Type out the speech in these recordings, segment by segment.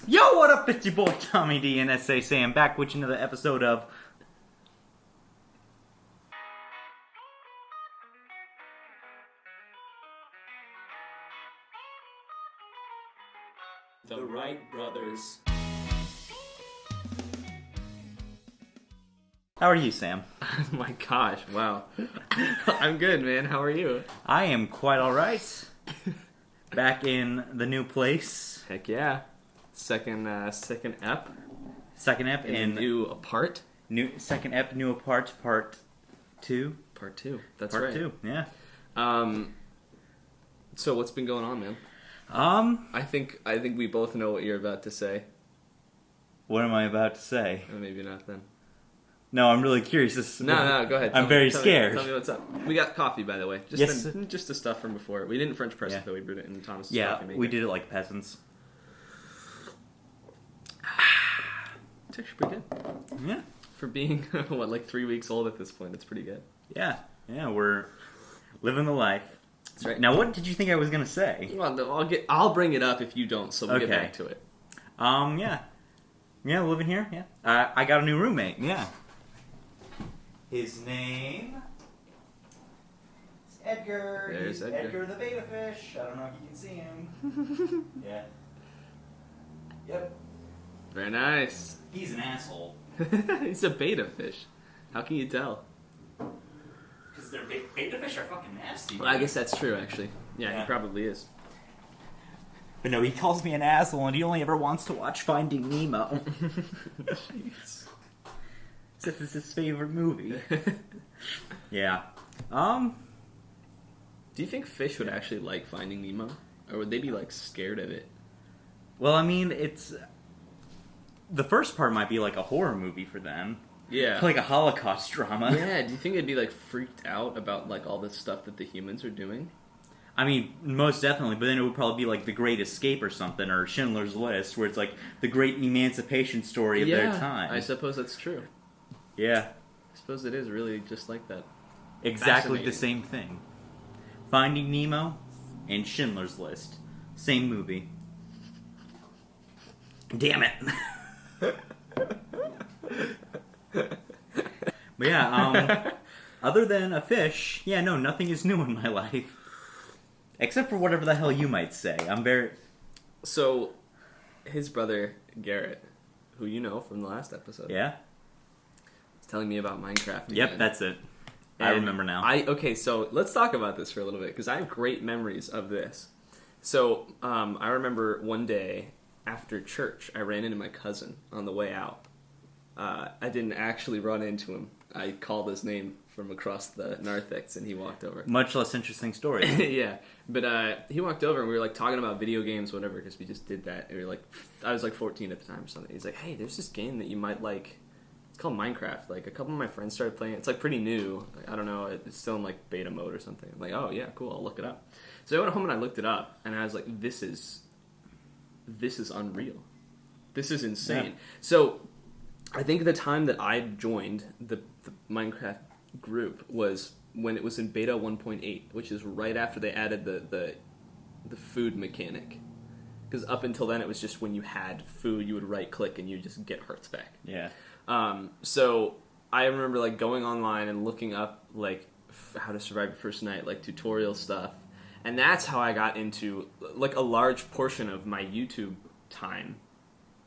Yo, what up? It's your boy Tommy D and SA Sam back with another episode of The Wright Brothers. How are you, Sam? Oh my gosh, wow. I'm good, man. How are you? I am quite alright. Back in the new place. Heck yeah. Second ep Second ep in new apart. Second ep, new apart, part 2. Part 2. That's part right. 2, yeah. So what's been going on, man? I think we both know what you're about to say. What am I about to say? Or maybe not then. No, I'm really curious. No, go ahead. I'm very scared. Tell me what's up. We got coffee, by the way. Just the stuff from before. We didn't French press it, though. We brewed it in Thomas's coffee maker. We did it like peasants. It's actually pretty good. Yeah. For being, like 3 weeks old at this point, it's pretty good. Yeah, we're living the life. That's right. Now, what did you think I was going to say? Well, I'll bring it up if you don't, so we'll get back to it. Yeah, living here, yeah. I got a new roommate, yeah. His name is Edgar. There's He's Edgar the beta fish. I don't know if you can see him. Yeah. Yep. Very nice. He's an asshole. He's a beta fish. How can you tell? Because their beta fish are fucking nasty. Well, I guess that's true, actually. Yeah, he probably is. But no, he calls me an asshole, and he only ever wants to watch Finding Nemo. Jeez. This is his favorite movie. Yeah. Do you think fish would actually like Finding Nemo? Or would they be, like, scared of it? Well, I mean, it's... The first part might be like a horror movie for them. Yeah. Like a Holocaust drama. Yeah, do you think it'd be, like, freaked out about, like, all this stuff that the humans are doing? I mean, most definitely, but then it would probably be like The Great Escape or something, or Schindler's List, where it's like the great emancipation story of their time. I suppose that's true. Yeah. I suppose it is really just like that. Exactly the same thing. Finding Nemo and Schindler's List. Same movie. Damn it. But yeah, other than a fish, nothing is new in my life. Except for whatever the hell you might say. So, his brother, Garrett, who you know from the last episode. Yeah? Was telling me about Minecraft again. Yep, that's it. I remember now. Okay, so let's talk about this for a little bit, because I have great memories of this. So, I remember one day after church, I ran into my cousin on the way out. I didn't actually run into him. I called his name from across the narthex, and he walked over. Much less interesting story. Yeah, but he walked over, and we were like talking about video games, whatever, because we just did that. And we were like, I was like 14 at the time or something. He's like, hey, there's this game that you might like. It's called Minecraft. Like, a couple of my friends started playing it. It's like pretty new. Like, I don't know. It's still in like beta mode or something. I'm like, oh yeah, cool. I'll look it up. So I went home and I looked it up, and I was like, this is unreal. This is insane. Yeah. So I think the time that I joined the Minecraft group was when it was in beta 1.8, which is right after they added the food mechanic. Because up until then, it was just when you had food, you would right click and you just get hearts back. Yeah. So I remember like going online and looking up like how to survive your first night, like tutorial stuff, and that's how I got into like a large portion of my YouTube time.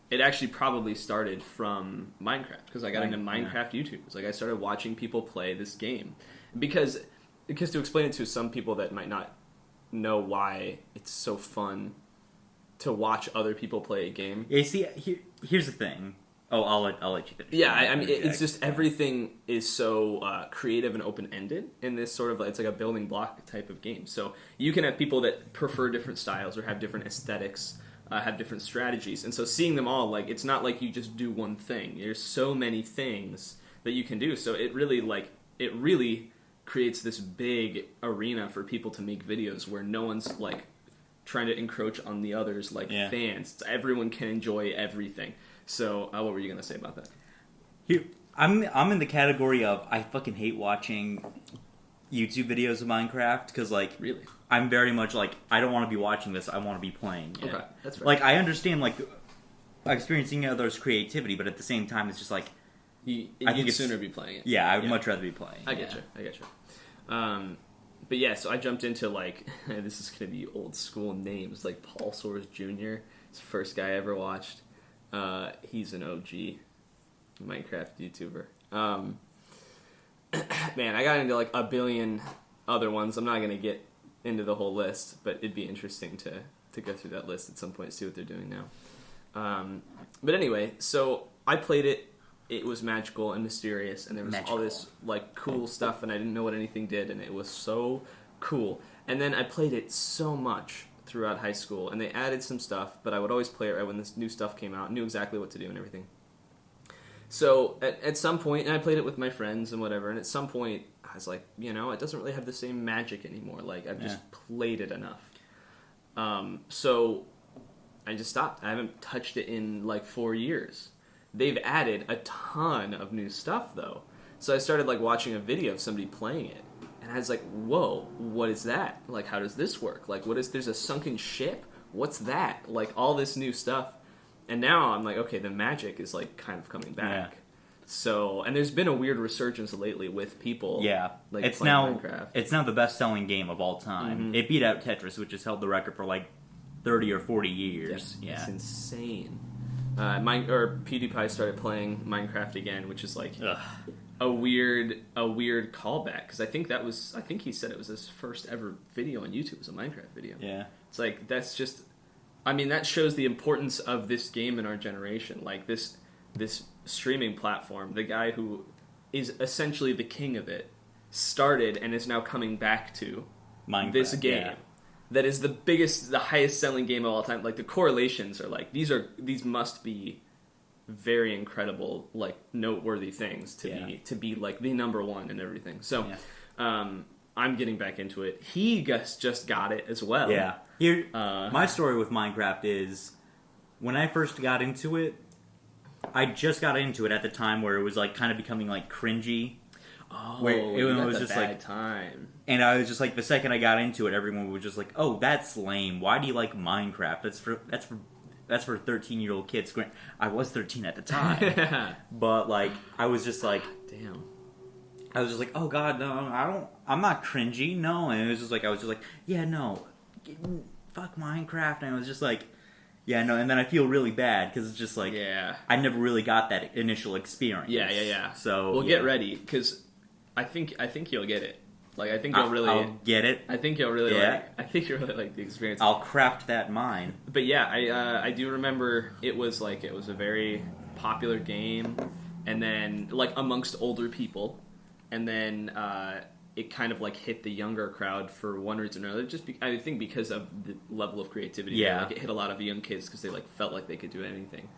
It actually probably started from Minecraft, because I got into Minecraft YouTube. It's like I started watching people play this game. Because to explain it to some people that might not know why it's so fun to watch other people play a game. Yeah, see, here's the thing. Oh, I'll let you finish. Yeah, I mean, it's just everything is so creative and open-ended in this sort of, it's like a building block type of game. So you can have people that prefer different styles or have different aesthetics, have different strategies. And so seeing them all, like, it's not like you just do one thing. There's so many things that you can do. So it really creates this big arena for people to make videos where no one's, like, trying to encroach on the others, like fans. Everyone can enjoy everything. So, what were you going to say about that? I'm in the category of I fucking hate watching YouTube videos of Minecraft, because, like, really, I'm very much like, I don't want to be watching this, I want to be playing it. Okay, that's fair. Like, I understand, like, experiencing others' creativity, but at the same time, it's just like, You'd it's- sooner be playing it. yeah, I would much rather be playing. I get you. But yeah, so I jumped into like this is gonna be old school names like Paul Soares Jr. It's the first guy I ever watched. He's an OG Minecraft YouTuber. Man, I got into like a billion other ones. I'm not gonna get into the whole list, but it'd be interesting to go through that list at some point, see what they're doing now. But anyway, so I played it. It was magical and mysterious, and there was all this like cool stuff, and I didn't know what anything did, and it was so cool. And then I played it so much throughout high school, and they added some stuff, but I would always play it right when this new stuff came out, knew exactly what to do and everything. So at some point, and I played it with my friends and whatever, and at some point I was like, it doesn't really have the same magic anymore. Like, I've just played it enough. So I just stopped. I haven't touched it in like 4 years. They've added a ton of new stuff, though. So I started, like, watching a video of somebody playing it. And I was like, whoa, what is that? Like, how does this work? Like, there's a sunken ship? What's that? Like, all this new stuff. And now I'm like, okay, the magic is, like, kind of coming back. Yeah. So, and there's been a weird resurgence lately with people. Yeah. Like, it's playing Minecraft. It's now the best-selling game of all time. Mm-hmm. It beat out Tetris, which has held the record for, like, 30 or 40 years. Yeah. It's insane. PewDiePie started playing Minecraft again, which is like a weird callback, because I think he said it was his first ever video on YouTube was a Minecraft video. Yeah, it's like that shows the importance of this game in our generation. Like this streaming platform, the guy who is essentially the king of it started and is now coming back to Minecraft, this game. Yeah. That is the highest selling game of all time. Like, the correlations are like, these must be very incredible, like, noteworthy things to be like the number one and everything. So, I'm getting back into it. He just got it as well. Yeah. My story with Minecraft is, when I first got into it, I just got into it at the time where it was like kind of becoming like cringy. Oh, it was just like time. And I was just like, the second I got into it, everyone was just like, "Oh, that's lame. Why do you like Minecraft? That's for 13-year-old kids." I was 13 at the time, but like, I was just like, damn. I was just like, "Oh God, no, I'm not cringy, no." And it was just like, I was just like, "Yeah, no, fuck Minecraft." And I was just like, "Yeah, no." And then I feel really bad because it's just like, I never really got that initial experience. Yeah. So get ready, because I think you'll get it. Like, I think you'll really I'll get it. I think you'll really like the experience. I'll craft that mine. But yeah, I do remember it was a very popular game, and then like amongst older people, and then it kind of like hit the younger crowd for one reason or another. I think because of the level of creativity. Yeah, like, it hit a lot of young kids because they like felt like they could do anything.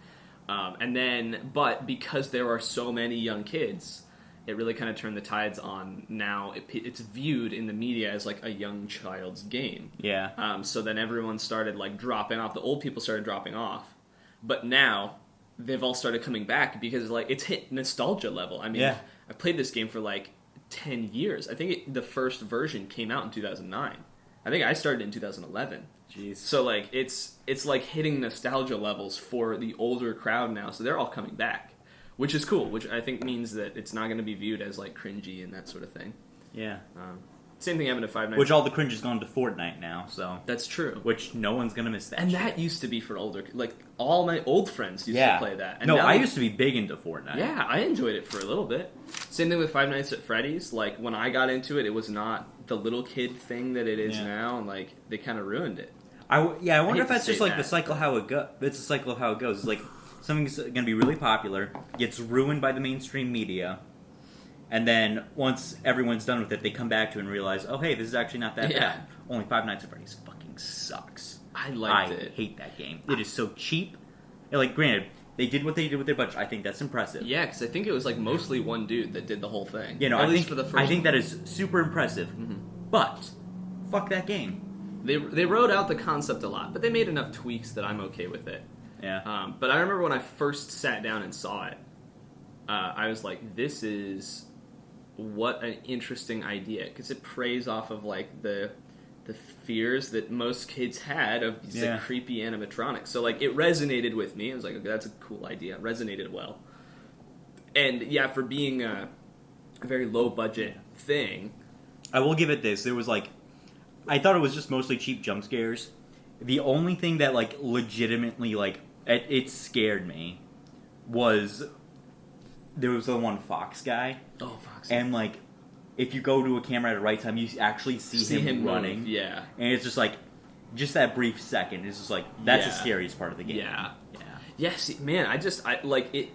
But because there are so many young kids, it really kind of turned the tides on. Now it's viewed in the media as like a young child's game. Yeah. So then everyone started like dropping off. The old people started dropping off, but now they've all started coming back because like it's hit nostalgia level. I mean, I played this game for like 10 years. I think the first version came out in 2009. I think I started in 2011. Jeez. So like it's like hitting nostalgia levels for the older crowd now. So they're all coming back, which is cool. Which I think means that it's not going to be viewed as like cringy and that sort of thing. Yeah. Same thing happened to Five Nights. Which all the cringe has gone to Fortnite now. So that's true. Which no one's gonna miss that. And shit. that used to be for older. Like all my old friends used to play that. And I used to be big into Fortnite. Yeah, I enjoyed it for a little bit. Same thing with Five Nights at Freddy's. Like when I got into it, it was not the little kid thing that it is now, and like they kind of ruined it. I wonder if that's just like the cycle how it goes. It's the cycle of how it goes. It's like something's going to be really popular, gets ruined by the mainstream media, and then once everyone's done with it, they come back to it and realize, oh hey, this is actually not that bad. Only Five Nights at Freddy's fucking sucks. I hate that game. It is so cheap. And like, granted, they did what they did with their budget. I think that's impressive. Yeah, because I think it was like mostly one dude that did the whole thing. At least for the first. I think that is super impressive. Mm-hmm. But fuck that game. They wrote out the concept a lot, but they made enough tweaks that I'm okay with it. Yeah. But I remember when I first sat down and saw it, I was like, this is what an interesting idea, because it preys off of like the the fears that most kids had of these Yeah. like, creepy animatronics. So like it resonated with me. I was like, okay, that's a cool idea. It resonated well. And yeah, for being a very low budget thing, I will give it this. There was like, I thought it was just mostly cheap jump scares. The only thing that like legitimately like it scared me was there was the one fox guy, oh Fox, and like if you go to a camera at the right time, you actually see him running. move. Yeah, And it's just like, just that brief second. It's just like, that's the Yeah. scariest part of the game. yeah. Yeah. Yes, man. I like it.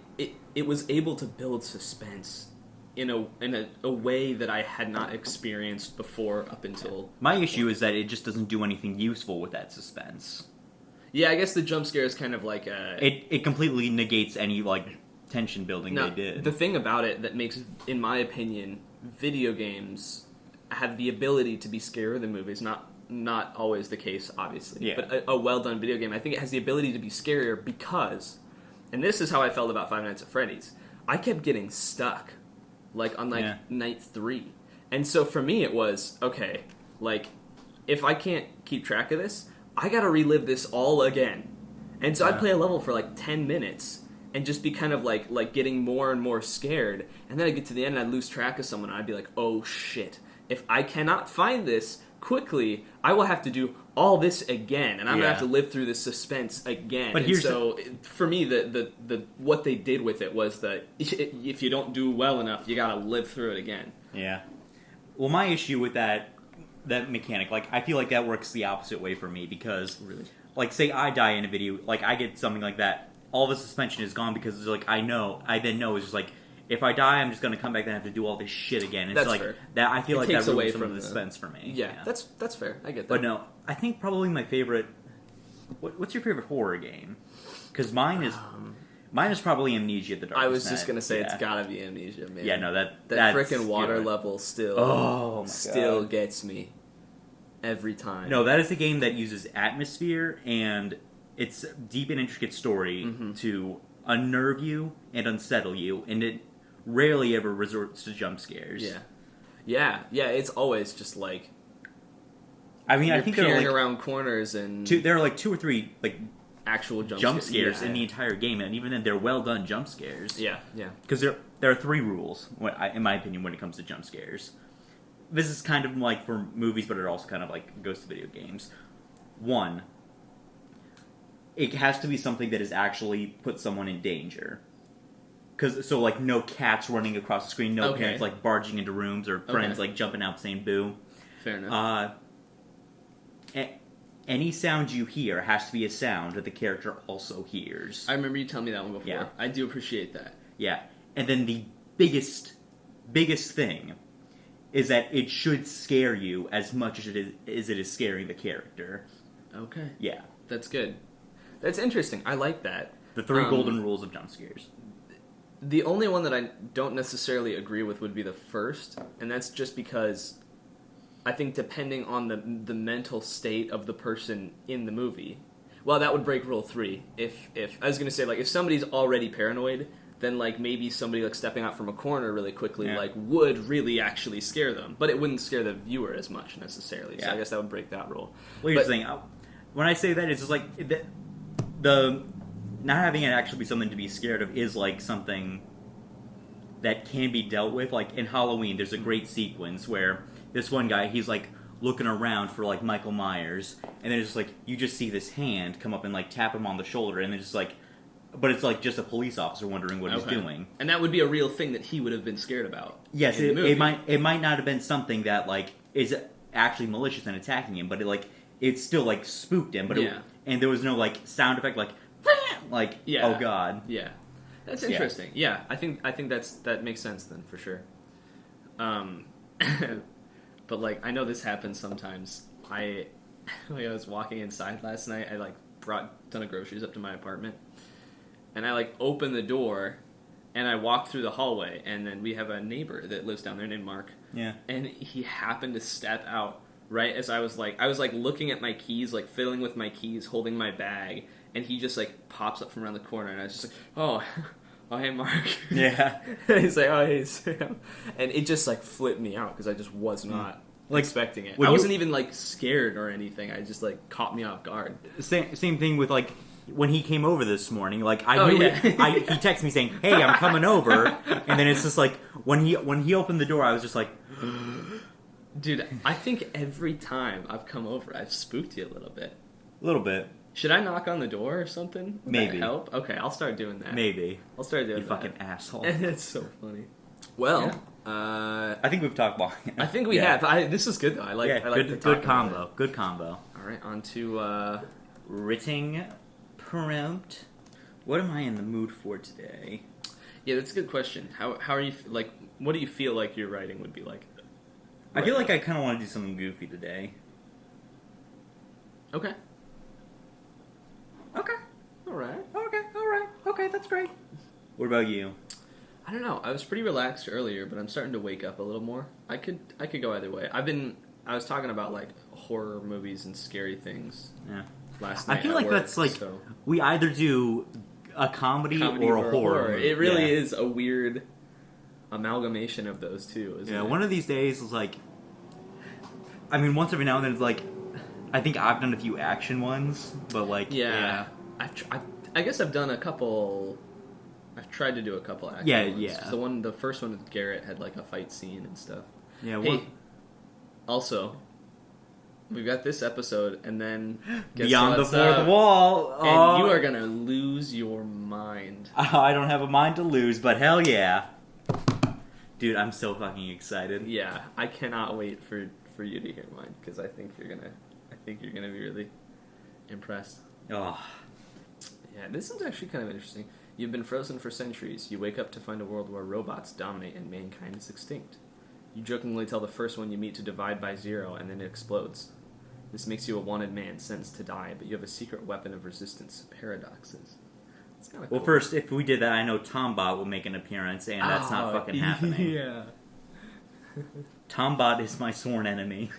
It was able to build suspense in a way that I had not experienced before up until. My issue is that it just doesn't do anything useful with that suspense. Yeah, I guess the jump scare is kind of like a. It completely negates any, like, tension building Now, they did. the thing about it that makes, in my opinion, video games have the ability to be scarier than movies. Not always the case, obviously. Yeah. But a well done video game, I think it has the ability to be scarier because, and this is how I felt about Five Nights at Freddy's. I kept getting stuck, like on Yeah. night 3, and so for me it was okay. Like, if I can't keep track of this, I gotta relive this all again. And so I'd Yeah. play a level for like 10 minutes and just be kind of like getting more and more scared. And then I'd get to the end and I'd lose track of someone and I'd be like, oh shit. If I cannot find this quickly, I will have to do all this again. And I'm Yeah. gonna have to live through this suspense again. But and here's so for me, the what they did with it was that if you don't do well enough, you gotta live through it again. Yeah. Well, my issue with that mechanic, like, I feel like that works the opposite way for me because, Really? like, say I die in a video, like, I get something like that, all the suspension is gone because, it's like, I then know it's just like, if I die, I'm just going to come back and have to do all this shit again. It's That's like, fair. that I feel It like takes that away ruins some from of the the- suspense for me. Yeah, that's fair. I get that. But no, I think probably my favorite, what's your favorite horror game? Because mine is probably Amnesia: The Darkest I was just Night. gonna say Yeah. it's gotta be Amnesia, man. Yeah, no, that that's frickin' water good. level still Oh my still God. gets me every time. No, that is a game that uses atmosphere and its deep and intricate story Mm-hmm. to unnerve you and unsettle you, and it rarely ever resorts to jump scares. yeah. It's always just like I mean, you're I think there are peering like around corners and there are like 2 or 3 like actual jump scares Yeah. in the entire game, and even then they're well done jump scares. Yeah. Because there are 3 rules, in my opinion, when it comes to jump scares. This is kind of like for movies, but it also kind of like goes to video games. 1, it has to be something that has actually put someone in danger. So like no cats running across the screen, no Okay. parents like barging into rooms, or friends Okay. like jumping out saying boo. Fair enough. Any sound you hear has to be a sound that the character also hears. I remember you telling me that one before. Yeah. I do appreciate that. Yeah, and then the biggest thing is that it should scare you as much as it is scaring the character. Okay. Yeah, That's good. That's interesting. I like that. the 3 Um, golden rules of jump scares. The only one that I don't necessarily agree with would be the first, and that's just because I think depending on the mental state of the person in the movie, well, that would break rule 3. If I was going to say, like, if somebody's already paranoid, then like maybe somebody like stepping out from a corner really quickly Yeah. like would really actually scare them, but it wouldn't scare the viewer as much necessarily. So Yeah. I guess that would break that rule. Well, here's But- the thing. When I say that, it's just like the not having it actually be something to be scared of is like something that can be dealt with. Like in Halloween, there's a great sequence where this one guy, he's like looking around for like Michael Myers, and then it's just like you just see this hand come up and like tap him on the shoulder, and then just like, but it's like just a police officer wondering what he's Okay. doing. And that would be a real thing that he would have been scared about. Yes, in the movie. it might not have been something that like is actually malicious and attacking him, but it still like spooked him. But Yeah. and there was no like sound effect like Yeah. oh god. Yeah, that's Yeah. interesting. Yeah, I think that makes sense then for sure. But like I know this happens sometimes. I was walking inside last night. I like brought a ton of groceries up to my apartment, and I like opened the door, and I walked through the hallway, and then we have a neighbor that lives down there named Mark, Yeah. and he happened to step out right as I was like looking at my keys, like fiddling with my keys, holding my bag, and he just like pops up from around the corner, and I was just like, oh hey Mark. Yeah. And he's like, oh hey Sam, and it just like flipped me out because I just was not expecting it. when I you- wasn't even like scared or anything. I just like caught me off guard. Same thing with like when he came over this morning. Like Oh, I knew yeah. he texted me saying, "Hey, I'm coming over," and then it's just like when he opened the door, I was just like, Dude, I think every time I've come over, I've spooked you a little bit. a little bit, Should I knock on the door or something? Would Maybe. that help? Okay, I'll start doing that. maybe. I'll start doing You that. fucking asshole. It's so funny. Well, I think we've talked about. I think we have. This is good though. I like. Yeah, I like good, to talk good about combo. Good combo. it. All right, on to. Writing prompt. What am I in the mood for today? Yeah, that's a good question. How are you like? What do you feel like your writing would be like? I feel like I kind of want to do something goofy today. Okay. Okay. All right. Okay, that's great. What about you? I don't know. I was pretty relaxed earlier, but I'm starting to wake up a little more. I could go either way. I was talking about like horror movies and scary things Yeah. last night. I feel at like work, that's like so. we either do a comedy or a horror. movie. It really Yeah. is a weird amalgamation of those two, isn't Yeah, it? one of these days is like. I mean, once every now and then, it's like. I think I've done a few action ones, but like. Yeah. I guess I've done a couple. I've tried to do a couple action Yeah, ones. yeah. The first one with Garrett had like a fight scene and stuff. Yeah. Hey, One, also, we've got this episode, and then guess Beyond the what's Fourth up? Wall. And Oh. you are gonna lose your mind. I don't have a mind to lose, but hell yeah. Dude, I'm so fucking excited. Yeah, I cannot wait for you to hear mine because I think you're gonna be really impressed. Oh. Yeah, this is actually kind of interesting. You've been frozen for centuries. You wake up to find a world where robots dominate and mankind is extinct. You jokingly tell the first one you meet to divide by zero, and then it explodes. This makes you a wanted man, sentenced to die, but you have a secret weapon of resistance: paradoxes. It's kind of Well, cool. first, if we did that, I know Tombot will make an appearance, and that's not Oh, fucking happening. Yeah. Tombot is my sworn enemy.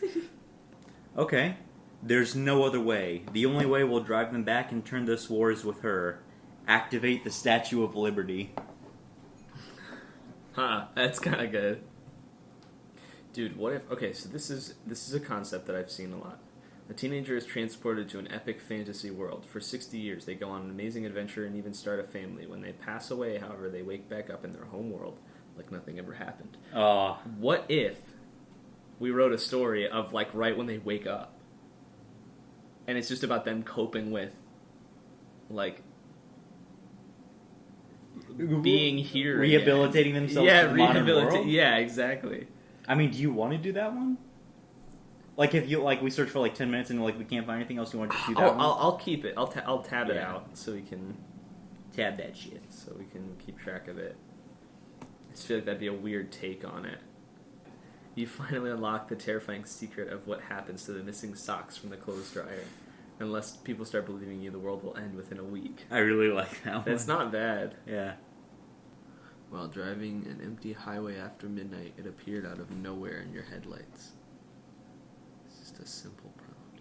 Okay. There's no other way. The only way we'll drive them back and turn this war is with her. Activate the Statue of Liberty. Huh, that's kind of good. Dude, what if... Okay, so this is a concept that I've seen a lot. A teenager is transported to an epic fantasy world. For 60 years, they go on an amazing adventure and even start a family. When they pass away, however, they wake back up in their home world like nothing ever happened. Oh. What if we wrote a story of, like, right when they wake up? And it's just about them coping with, like... being here again. Rehabilitating themselves to the modern world? Yeah, exactly. I mean, do you want to do that one? Like, if you, like, we search for, like, 10 minutes and, like, we can't find anything else, you want to just do that one? I'll keep it. I'll tab it Yeah. out so we can Tab that shit. keep track of it. I just feel like that'd be a weird take on it. You finally unlock the terrifying secret of what happens to the missing socks from the clothes dryer. Unless people start believing you, the world will end within a week. I really like that one. That's not bad. Yeah. While driving an empty highway after midnight, it appeared out of nowhere in your headlights. It's just a simple prompt.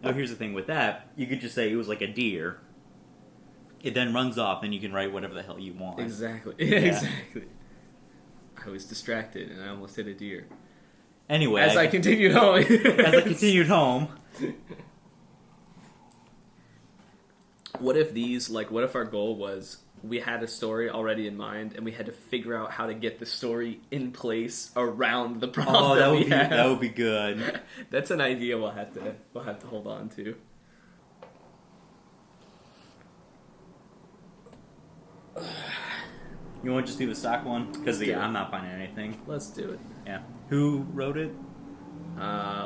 Now, here's the thing with that. You could just say it was like a deer. It then runs off, and you can write whatever the hell you want. Exactly. Exactly. I was distracted and I almost hit a deer. Anyway, As I continued home. as I continued home, What if our goal was we had a story already in mind and we had to figure out how to get the story in place around the problem oh, that that we would be have. that would be good. That's an idea we'll have to hold on to. You want to just do the stock one? Because Let's do it. I'm not finding anything. Let's do it. Yeah. Who wrote it?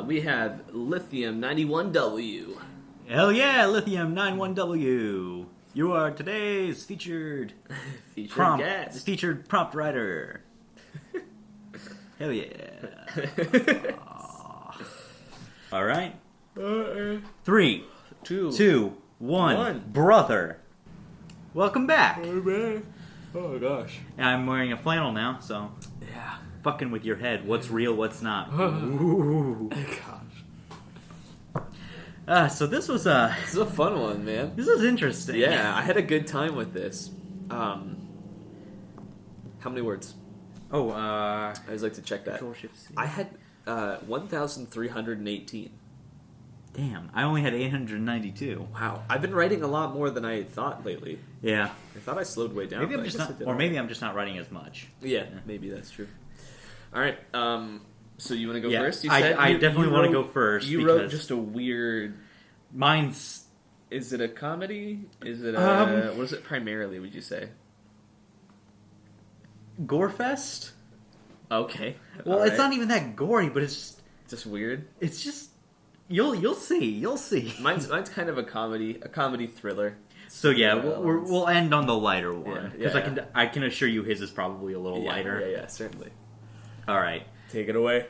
We have Lithium 91W. Hell yeah, Lithium 91W. You are today's featured Featured guest. featured prompt writer. Hell yeah. All right. 3, 2, 1. One. Brother. Welcome back. Oh gosh. I'm wearing a flannel now, so Yeah. fucking with your head. What's real, what's not. Ooh. Gosh. So this was This is a fun one, man. this is interesting. Yeah, I had a good time with this. How many words? Oh, I always like to check that. Control Shift C. I had 1,318. Damn, I only had 892. Wow, I've been writing a lot more than I thought lately. Yeah. I thought I slowed way down. Maybe but I'm I just guess not, I did or all maybe right. I'm just not writing as much. Yeah, maybe that's true. All right, so you want to go Yeah, first? You I said definitely you want to wrote- go first. You because wrote just a weird. mine's Is it a comedy? Is it a what is it primarily? Would you say? Gorefest. Okay. Well, all it's right. not even that gory, but it's weird. just you'll see. Mine's kind of a comedy thriller. So yeah, Well, we'll end on the lighter one Yeah, because yeah. I can assure you his is probably a little lighter. Yeah, certainly. All right. Take it away.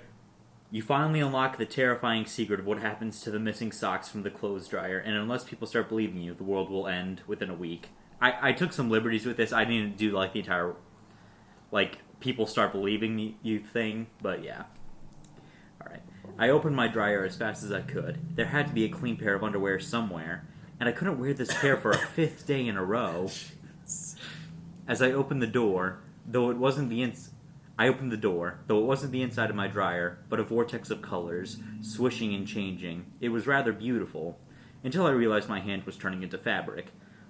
You finally unlock the terrifying secret of what happens to the missing socks from the clothes dryer, and unless people start believing you, the world will end within a week. I took some liberties with this. I didn't do like the entire people start believing you thing, but yeah. All right. I opened my dryer as fast as I could. There had to be a clean pair of underwear somewhere, and I couldn't wear this pair for a fifth day in a row. As I opened the door, though it wasn't the inside of my dryer, but a vortex of colors, swishing and changing. It was rather beautiful, until I realized my hand was turning into fabric.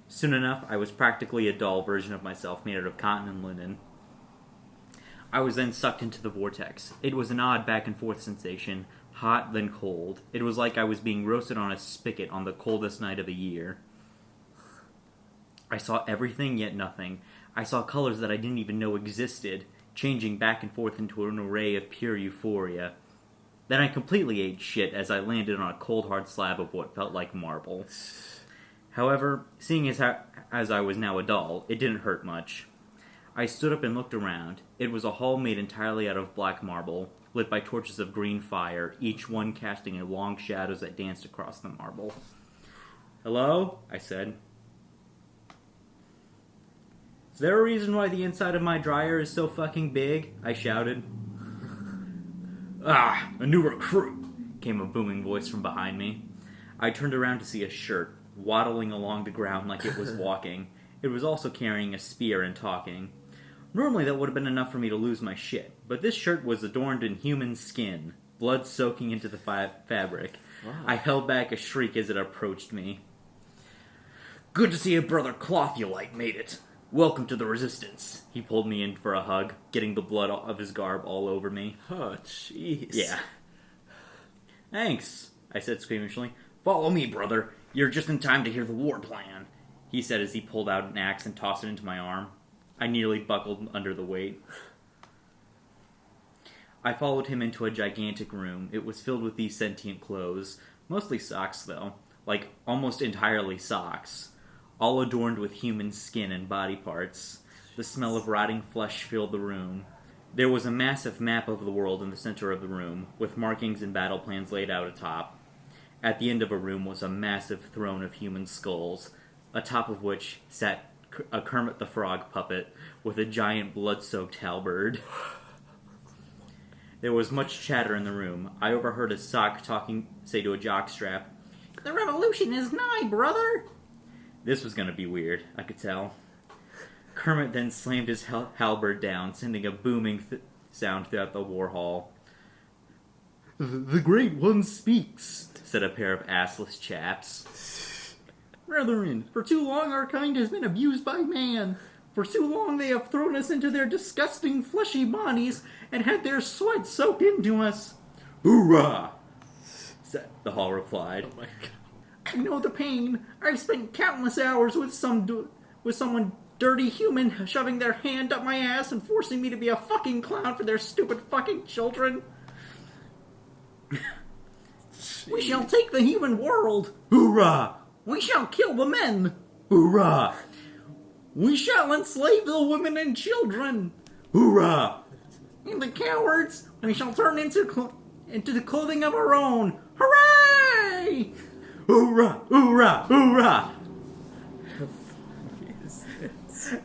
Soon enough, I was practically a doll version of myself made out of cotton and linen. I was then sucked into the vortex. It was an odd back-and-forth sensation, hot then cold. It was like I was being roasted on a spigot on the coldest night of the year. I saw everything, yet nothing. I saw colors that I didn't even know existed, changing back and forth into an array of pure euphoria. Then I completely ate shit as I landed on a cold hard slab of what felt like marble. However, seeing as I was now a doll, it didn't hurt much. I stood up and looked around. It was a hall made entirely out of black marble, lit by torches of green fire, each one casting a long shadows that danced across the marble. "Hello?" I said. "Is there a reason why the inside of my dryer is so fucking big?" I shouted. "Ah, a new recruit," came a booming voice from behind me. I turned around to see a shirt, waddling along the ground like it was walking. It was also carrying a spear and talking. Normally that would have been enough for me to lose my shit, but this shirt was adorned in human skin, blood soaking into the fabric. Wow. I held back a shriek as it approached me. "Good to see a brother Clothiolite made it. Welcome to the Resistance." He pulled me in for a hug, getting the blood of his garb all over me. Oh, jeez. Yeah. "Thanks," I said squeamishly. "Follow me, brother. You're just in time to hear the war plan," he said as he pulled out an axe and tossed it into my arm. I nearly buckled under the weight. I followed him into a gigantic room. It was filled with these sentient clothes. Mostly socks, though. Like, almost entirely socks. All adorned with human skin and body parts. The smell of rotting flesh filled the room. There was a massive map of the world in the center of the room, with markings and battle plans laid out atop. At the end of a room was a massive throne of human skulls, atop of which sat a Kermit the Frog puppet with a giant blood-soaked halberd. There was much chatter in the room. I overheard a sock say to a jockstrap, "The revolution is nigh, brother!" This was going to be weird, I could tell. Kermit then slammed his halberd down, sending a booming sound throughout the war hall. "The Great One speaks," said a pair of assless chaps. "Brethren, for too long our kind has been abused by man. For too long they have thrown us into their disgusting fleshy bodies and had their sweat soaked into us." "Hoorah!" the hall replied. Oh my god. "I know the pain. I've spent countless hours with someone dirty human shoving their hand up my ass and forcing me to be a fucking clown for their stupid fucking children. We shall take the human world. Hoorah! We shall kill the men. Hoorah! We shall enslave the women and children. Hoorah! And the cowards, we shall turn into the clothing of our own. Hooray! Hoorah! Hoorah! Hoorah!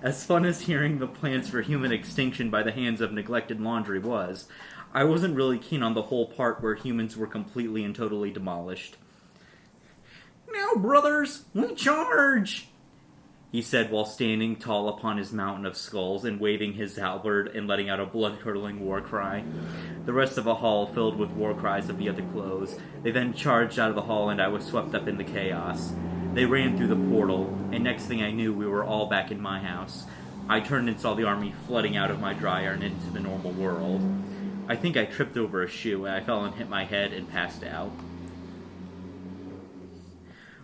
As fun as hearing the plans for human extinction by the hands of neglected laundry was, I wasn't really keen on the whole part where humans were completely and totally demolished. "Now, brothers, we charge!" he said while standing tall upon his mountain of skulls and waving his halberd and letting out a blood-curdling war cry. The rest of the hall filled with war cries of the other clothes. They then charged out of the hall and I was swept up in the chaos. They ran through the portal, and next thing I knew we were all back in my house. I turned and saw the army flooding out of my dryer and into the normal world. I think I tripped over a shoe and I fell and hit my head and passed out.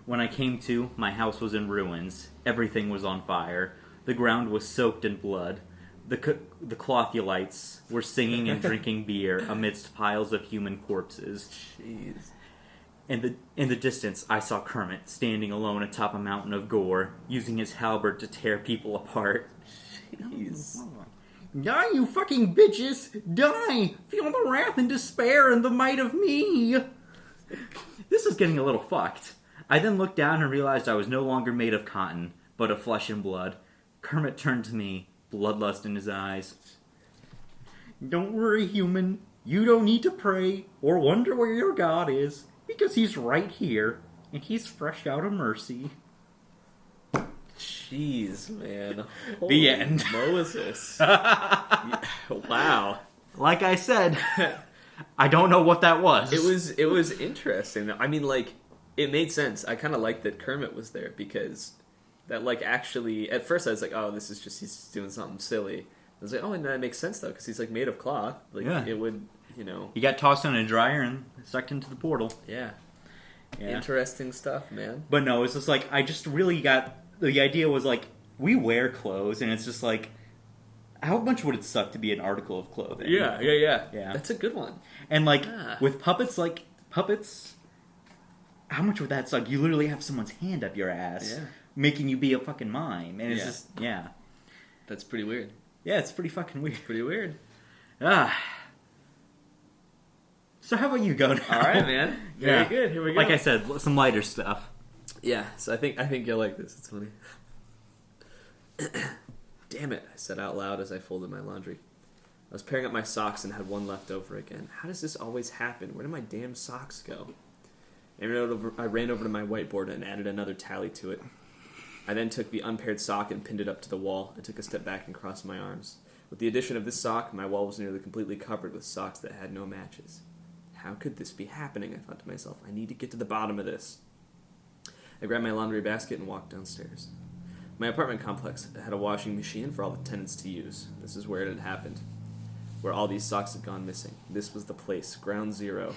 When I came to, my house was in ruins. Everything was on fire. The ground was soaked in blood. The Clothulites were singing and drinking beer amidst piles of human corpses. Jeez. In the distance, I saw Kermit standing alone atop a mountain of gore, using his halberd to tear people apart. Jeez. Die, you fucking bitches! Die! Feel the wrath and despair and the might of me! This is getting a little fucked. I then looked down and realized I was no longer made of cotton, but of flesh and blood. Kermit turned to me, bloodlust in his eyes. Don't worry, human. You don't need to pray or wonder where your God is, because he's right here, and he's fresh out of mercy. Jeez, man. The end. Moses. Wow. Like I said, I don't know what that was. It was interesting. I mean, like, it made sense. I kind of liked that Kermit was there because that, like, actually, at first I was like, oh, this is just, he's doing something silly. I was like, oh, and that makes sense, though, because he's, like, made of cloth. Like, yeah. It would, you know. He got tossed in a dryer and sucked into the portal. Yeah. Yeah. Interesting stuff, man. But no, it's just like, I just really got, the idea was like, we wear clothes, and it's just like, how much would it suck to be an article of clothing? Yeah. Yeah. That's a good one. And like, Yeah. with puppets, how much would that suck? You literally have someone's hand up your ass, making you be a fucking mime, and it's just, That's pretty weird. Yeah, it's pretty fucking weird. Pretty weird. So how about you go now? All right, man. Very good. Here we go. Like I said, some lighter stuff. Yeah, so I think you'll like this. It's funny. Damn it, I said out loud as I folded my laundry. I was pairing up my socks and had one left over again. How does this always happen? Where do my damn socks go? I ran over to my whiteboard and added another tally to it. I then took the unpaired sock and pinned it up to the wall and took a step back and crossed my arms. With the addition of this sock, my wall was nearly completely covered with socks that had no matches. How could this be happening? I thought to myself. I need to get to the bottom of this. I grabbed my laundry basket and walked downstairs. My apartment complex had a washing machine for all the tenants to use. This is where it had happened, where all these socks had gone missing. This was the place, ground zero.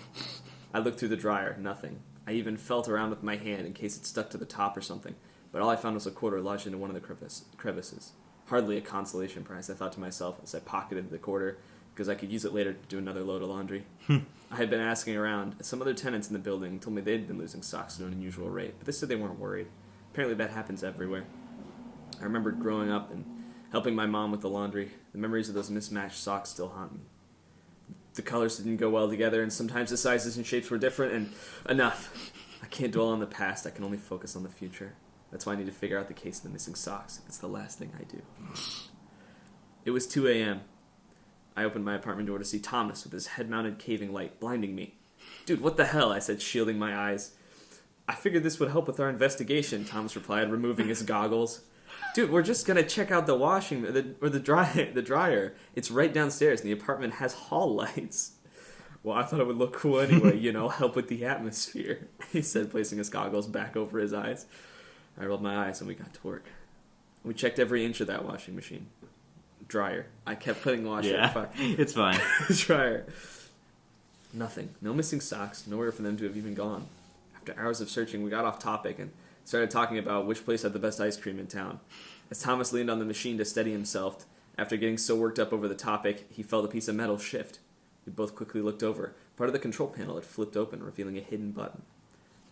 I looked through the dryer, nothing. I even felt around with my hand in case it stuck to the top or something, but all I found was a quarter lodged into one of the crevices. Hardly a consolation prize, I thought to myself as I pocketed the quarter, because I could use it later to do another load of laundry. I had been asking around. Some other tenants in the building told me they'd been losing socks at an unusual rate, but they said they weren't worried. Apparently that happens everywhere. I remembered growing up and helping my mom with the laundry. The memories of those mismatched socks still haunt me. The colors didn't go well together, and sometimes the sizes and shapes were different, and enough. I can't dwell on the past. I can only focus on the future. That's why I need to figure out the case of the missing socks. It's the last thing I do. It was 2 a.m. I opened my apartment door to see Thomas with his head-mounted caving light blinding me. Dude, what the hell? I said, shielding my eyes. I figured this would help with our investigation, Thomas replied, removing his goggles. Dude, we're just gonna check out the dryer. It's right downstairs, and the apartment has hall lights. Well, I thought it would look cool anyway, help with the atmosphere, he said, placing his goggles back over his eyes. I rolled my eyes, and we got to work. We checked every inch of that washing machine. Dryer. I kept putting washer. Yeah, Fuck. it's fine. Dryer. Nothing. No missing socks. Nowhere for them to have even gone. After hours of searching, we got off topic and started talking about which place had the best ice cream in town. As Thomas leaned on the machine to steady himself, after getting so worked up over the topic, he felt a piece of metal shift. We both quickly looked over. Part of the control panel had flipped open, revealing a hidden button.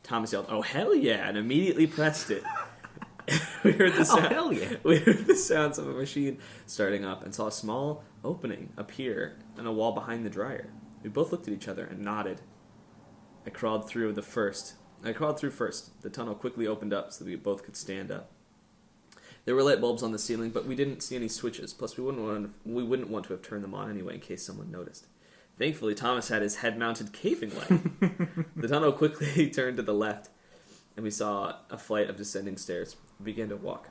Thomas yelled, "Oh, hell yeah!" and immediately pressed it. We heard the sound. Oh, hell yeah. We heard the sounds of a machine starting up and saw a small opening appear in a wall behind the dryer. We both looked at each other and nodded. I crawled through first. The tunnel quickly opened up so that we both could stand up. There were light bulbs on the ceiling, but we didn't see any switches. Plus, we wouldn't want to have turned them on anyway in case someone noticed. Thankfully, Thomas had his head-mounted caving light. The tunnel quickly turned to the left, and we saw a flight of descending stairs. We began to walk.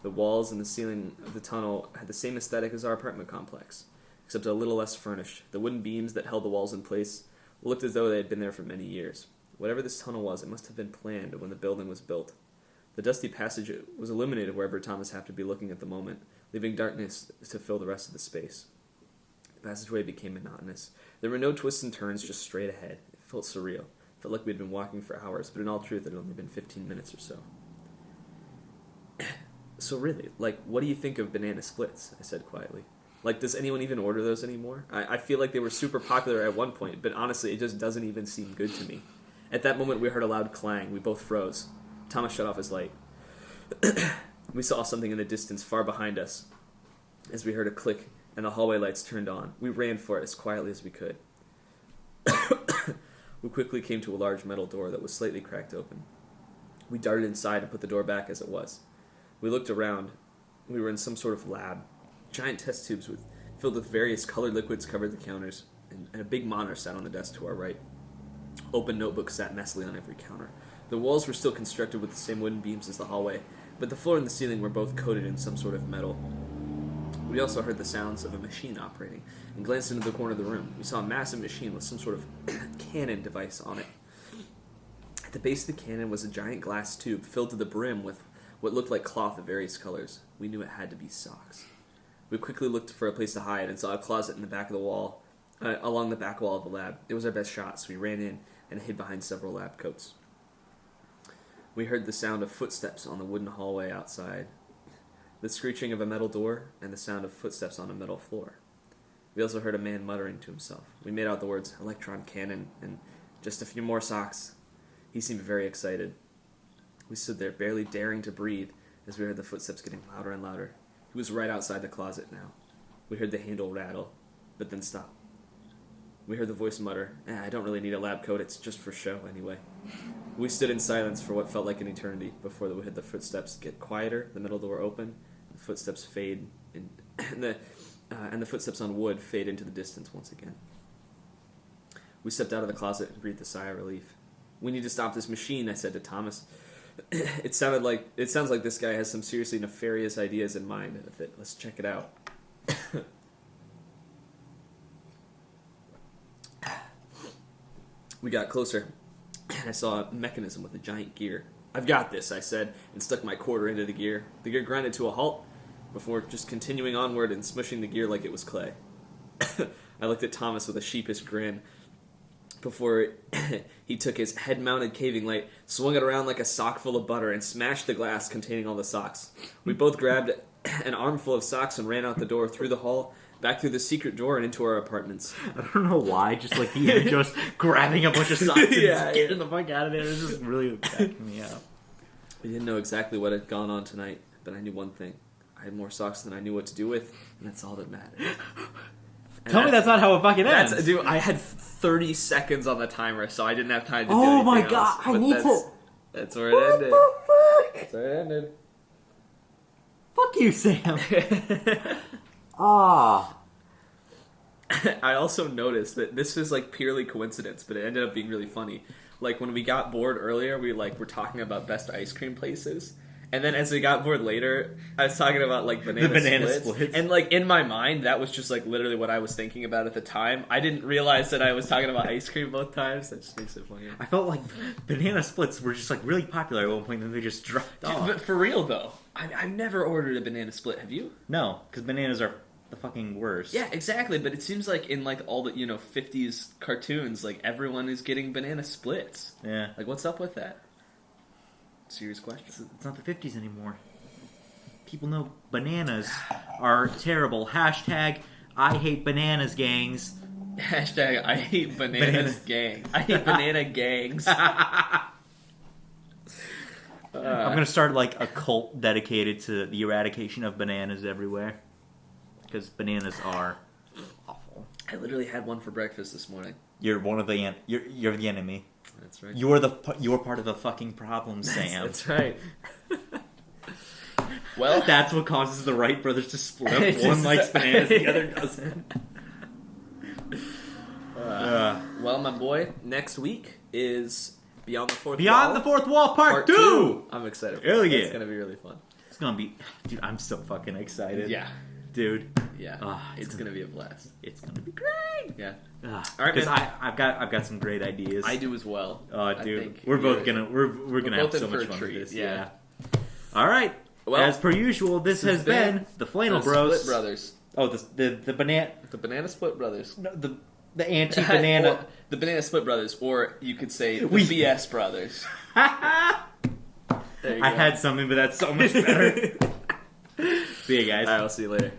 The walls and the ceiling of the tunnel had the same aesthetic as our apartment complex, except a little less furnished. The wooden beams that held the walls in place looked as though they had been there for many years. Whatever this tunnel was, it must have been planned when the building was built. The dusty passage was illuminated wherever Thomas happened to be looking at the moment, leaving darkness to fill the rest of the space. The passageway became monotonous. There were no twists and turns, just straight ahead. It felt surreal. It felt like we'd been walking for hours, but in all truth, it had only been 15 minutes or so. So really, what do you think of banana splits? I said quietly. Does anyone even order those anymore? I feel like they were super popular at one point, but honestly, it just doesn't even seem good to me. At that moment, we heard a loud clang. We both froze. Thomas shut off his light. We saw something in the distance far behind us. As we heard a click, and the hallway lights turned on, we ran for it as quietly as we could. We quickly came to a large metal door that was slightly cracked open. We darted inside and put the door back as it was. We looked around. We were in some sort of lab. Giant test tubes filled with various colored liquids covered the counters, and a big monitor sat on the desk to our right. Open notebooks sat messily on every counter. The walls were still constructed with the same wooden beams as the hallway, but the floor and the ceiling were both coated in some sort of metal. We also heard the sounds of a machine operating, and glanced into the corner of the room. We saw a massive machine with some sort of cannon device on it. At the base of the cannon was a giant glass tube filled to the brim with what looked like cloth of various colors. We knew it had to be socks. We quickly looked for a place to hide and saw a closet in the back of the wall, along the back wall of the lab. It was our best shot, so we ran in and hid behind several lab coats. We heard the sound of footsteps on the wooden hallway outside, the screeching of a metal door, and the sound of footsteps on a metal floor. We also heard a man muttering to himself. We made out the words electron cannon and just a few more socks. He seemed very excited. We stood there, barely daring to breathe, as we heard the footsteps getting louder and louder. He was right outside the closet now. We heard the handle rattle, but then stop. We heard the voice mutter, I don't really need a lab coat, it's just for show anyway. We stood in silence for what felt like an eternity before we heard the footsteps get quieter, the middle door open, the footsteps fade, and the footsteps on wood fade into the distance once again. We stepped out of the closet and breathed a sigh of relief. We need to stop this machine, I said to Thomas. It sounds like this guy has some seriously nefarious ideas in mind with it. Let's check it out. We got closer, and I saw a mechanism with a giant gear. I've got this, I said, and stuck my quarter into the gear. The gear grinded to a halt before just continuing onward and smushing the gear like it was clay. I looked at Thomas with a sheepish grin before he took his head-mounted caving light, swung it around like a sock full of butter, and smashed the glass containing all the socks. We both grabbed an armful of socks and ran out the door, through the hall, back through the secret door, and into our apartments. I don't know why, just the image of us grabbing a bunch of socks and getting the fuck out of there is just really cracking me up. We didn't know exactly what had gone on tonight, but I knew one thing. I had more socks than I knew what to do with, and that's all that mattered. Tell me that's not how it fucking ends. Dude, I had 30 seconds on the timer, so I didn't have time to do anything else. Oh my god, I need to... That's where it ended. What the fuck? That's where it ended. Fuck you, Sam. Ah. I also noticed that this is purely coincidence, but it ended up being really funny. When we got bored earlier, we were talking about best ice cream places. And then as we got bored later, I was talking about banana splits. And in my mind, that was just literally what I was thinking about at the time. I didn't realize that I was talking about ice cream both times. That just makes it funnier. I felt like banana splits were just really popular at one point, and then they just dropped off. But for real though, I've never ordered a banana split. Have you? No, because bananas are the fucking worst. Yeah, exactly. But it seems like in all the 50s cartoons, everyone is getting banana splits. Yeah. What's up with that? Serious question. It's not the 50s anymore. People know bananas are terrible. Hashtag I hate bananas, gangs. Hashtag I hate bananas, gang. I hate banana gangs. I'm going to start a cult dedicated to the eradication of bananas everywhere. Because bananas are awful. I literally had one for breakfast this morning. You're one of the you're the enemy. That's right. You're part of the fucking problem, Sam. That's right. Well, that's what causes the Wright brothers to split up. One likes bananas, the other doesn't. Well, my boy, next week is Beyond the Fourth Wall. Beyond the Fourth Wall, Part 2! I'm excited. Hell yeah. It's going to be really fun. gonna be, dude. I'm so fucking excited. Yeah. Dude. Yeah. It's gonna be a blast. It's gonna be great. Yeah. All right, because man. I've got some great ideas. I do as well. Oh, I dude, think we're both you're- gonna we're gonna have both so in for much a fun treat, with this. yeah. All right. Well, As per usual, this has been the Flannel the Bros. Split Brothers. Oh, the banana, The Banana Split Brothers. no, the anti banana. Or the Banana Split Brothers, or you could say the We- BS Brothers. There you I go. had something, but that's so much better. See you guys. All right, I'll see you later.